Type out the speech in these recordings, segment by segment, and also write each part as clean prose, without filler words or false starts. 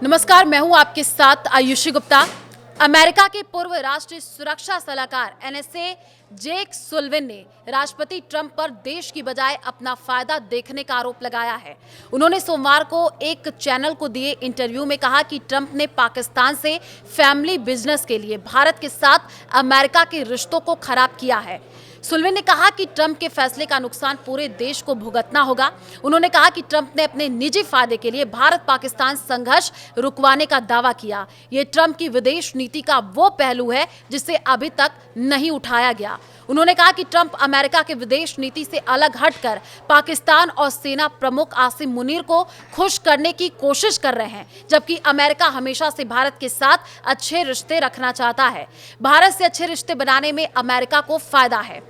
नमस्कार, मैं हूं आपके साथ आयुषी गुप्ता। अमेरिका के पूर्व राष्ट्रीय सुरक्षा सलाहकार एनएसए जेक सुल्लिवन ने राष्ट्रपति ट्रंप पर देश की बजाय अपना फायदा देखने का आरोप लगाया है। उन्होंने सोमवार को एक चैनल को दिए इंटरव्यू में कहा कि ट्रंप ने पाकिस्तान से फैमिली बिजनेस के लिए भारत के साथ अमेरिका के रिश्तों को खराब किया है। सुल्लिवन ने कहा कि ट्रंप के फैसले का नुकसान पूरे देश को भुगतना होगा। उन्होंने कहा कि ट्रंप ने अपने निजी फायदे के लिए भारत पाकिस्तान संघर्ष रुकवाने का दावा किया। ये ट्रंप की विदेश नीति का वो पहलू है जिसे अभी तक नहीं उठाया गया। उन्होंने कहा कि ट्रंप अमेरिका के विदेश नीति से अलग हटकर पाकिस्तान और सेना प्रमुख आसिम मुनीर को खुश करने की कोशिश कर रहे हैं, जबकि अमेरिका हमेशा से भारत के साथ अच्छे रिश्ते रखना चाहता है। भारत से अच्छे रिश्ते बनाने में अमेरिका को फायदा है।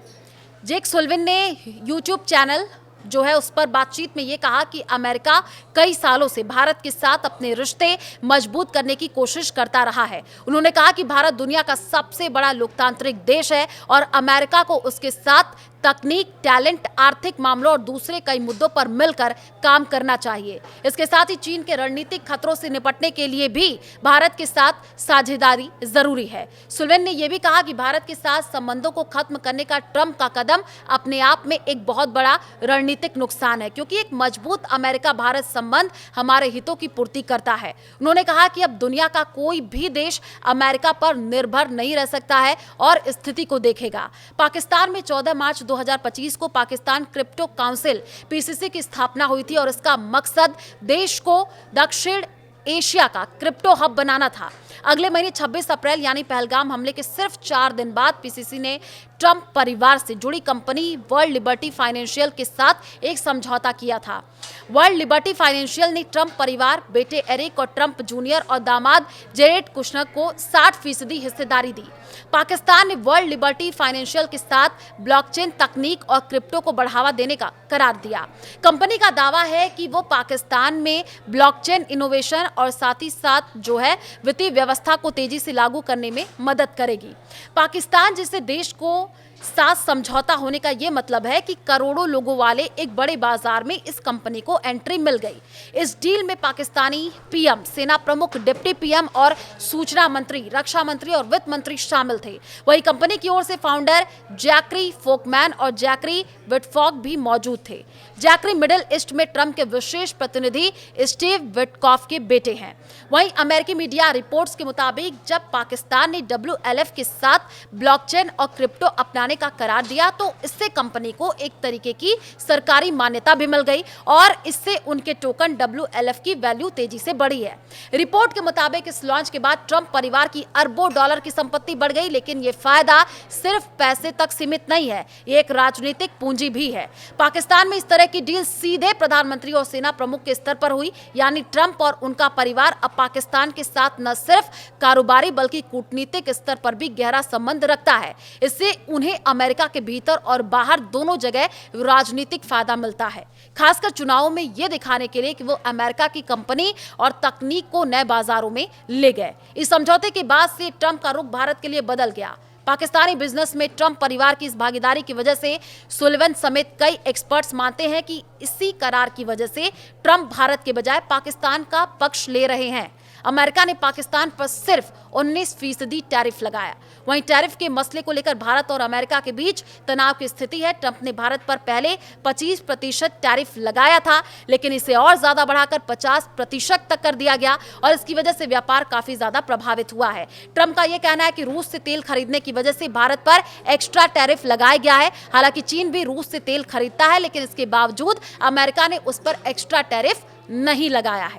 जेक सुल्लिवन ने यूट्यूब चैनल जो है उस पर बातचीत में ये कहा कि अमेरिका कई सालों से भारत के साथ अपने रिश्ते मजबूत करने की कोशिश करता रहा है। उन्होंने कहा कि भारत दुनिया का सबसे बड़ा लोकतांत्रिक देश है और अमेरिका को उसके साथ तकनीक, टैलेंट, आर्थिक मामलों और दूसरे कई मुद्दों पर मिलकर काम करना चाहिए। इसके साथ ही चीन के रणनीतिक खतरों से निपटने के लिए भी भारत के साथ साझेदारी जरूरी है। सुल्लिवन ने यह भी कहा कि भारत के साथ संबंधों को खत्म करने का ट्रंप का कदम अपने आप में एक बहुत बड़ा रणनीतिक नुकसान है, क्योंकि एक मजबूत अमेरिका भारत संबंध हमारे हितों की पूर्ति करता है। उन्होंने कहा कि अब दुनिया का कोई भी देश अमेरिका पर निर्भर नहीं रह सकता है और स्थिति को देखेगा। पाकिस्तान में 14 मार्च 2025 को पाकिस्तान क्रिप्टो काउंसिल पीसीसी की स्थापना हुई थी और इसका मकसद देश को दक्षिण एशिया का क्रिप्टो हब बनाना था। अगले महीने 26 अप्रैल यानी पहलगाम हमले के सिर्फ 4 दिन बाद पीसीसी ने ट्रंप परिवार से जुड़ी कंपनी वर्ल्ड लिबर्टी फाइनेंशियल के साथ एक समझौता किया था। वर्ल्ड लिबर्टी फाइनेंशियल ने ट्रंप परिवार, बेटे एरिक और ट्रंप जूनियर और दामाद जेरेड कुशनर को 60% हिस्सेदारी दी। पाकिस्तान ने वर्ल्ड लिबर्टी फाइनेंशियल के साथ ब्लॉकचेन तकनीक और क्रिप्टो को बढ़ावा देने का करार दिया। कंपनी का दावा है कि वो पाकिस्तान में ब्लॉकचेन इनोवेशन और साथ ही साथ जो है वित्तीय व्यवस्था को तेजी से लागू करने में मदद करेगी। पाकिस्तान जैसे देश को साथ समझौता होने का यह मतलब है कि करोड़ों लोगों वाले एक बड़े बाजार में इस कंपनी को एंट्री मिल गई। इस डील में पाकिस्तानी पीएम, सेना प्रमुख, डिप्टी पीएम और सूचना मंत्री, रक्षा मंत्री और वित्त मंत्री शामिल थे। वही कंपनी की ओर से फाउंडर जैकरी फोकमैन और जैकरी विटकॉफ भी मौजूद थे। जैकरी मिडिल ईस्ट में ट्रंप के विशेष प्रतिनिधि स्टीव विटकॉफ के बेटे हैं। वहीं अमेरिकी मीडिया रिपोर्ट्स के मुताबिक जब पाकिस्तान ने WLF के साथ ब्लॉकचेन और क्रिप्टो अपनाने का करार दिया तो इससे कंपनी को एक तरीके की सरकारी मान्यता भी मिल गई और इससे उनके टोकन WLF की वैल्यू तेजी से बढ़ी है। रिपोर्ट के मुताबिक इस लॉन्च के बाद ट्रंप परिवार की अरबों डॉलर की संपत्ति बढ़ गई, लेकिन ये फायदा सिर्फ पैसे तक सीमित नहीं है, ये एक राजनीतिक पूंजी भी है। पाकिस्तान में इस तरह की डील सीधे प्रधानमंत्री और सेना प्रमुख के स्तर पर हुई, यानी ट्रंप और उनका परिवार अब पाकिस्तान के साथ न सिर्फ कारोबारी बल्कि कूटनीतिक स्तर पर भी गहरा संबंध रखता है। इससे उन्हें अमेरिका के भीतर और बाहर दोनों जगह राजनीतिक फायदा मिलता है, खासकर चुनावों में यह दिखाने के लिए कि वो अमेरिका की कंपनी और तकनीक को नए बाजारों में ले गए। इस समझौते के बाद से ट्रंप का रुख भारत के लिए बदल गया। पाकिस्तानी बिजनेस में ट्रंप परिवार की इस भागीदारी की वजह से सुल्लिवन समेत कई एक्सपर्ट्स मानते हैं कि इसी करार की वजह से ट्रंप भारत के बजाय पाकिस्तान का पक्ष ले रहे हैं। अमेरिका ने पाकिस्तान पर सिर्फ 19% टैरिफ लगाया। वहीं टैरिफ के मसले को लेकर भारत और अमेरिका के बीच तनाव की स्थिति है। ट्रंप ने भारत पर पहले 25% टैरिफ लगाया था, लेकिन इसे और ज्यादा बढ़ाकर 50% तक कर दिया गया और इसकी वजह से व्यापार काफी ज्यादा प्रभावित हुआ है। ट्रंप का यह कहना है कि रूस से तेल खरीदने की वजह से भारत पर एक्स्ट्रा टैरिफ लगाया गया है। हालांकि चीन भी रूस से तेल खरीदता है, लेकिन इसके बावजूद अमेरिका ने उस पर एक्स्ट्रा टैरिफ नहीं लगाया है।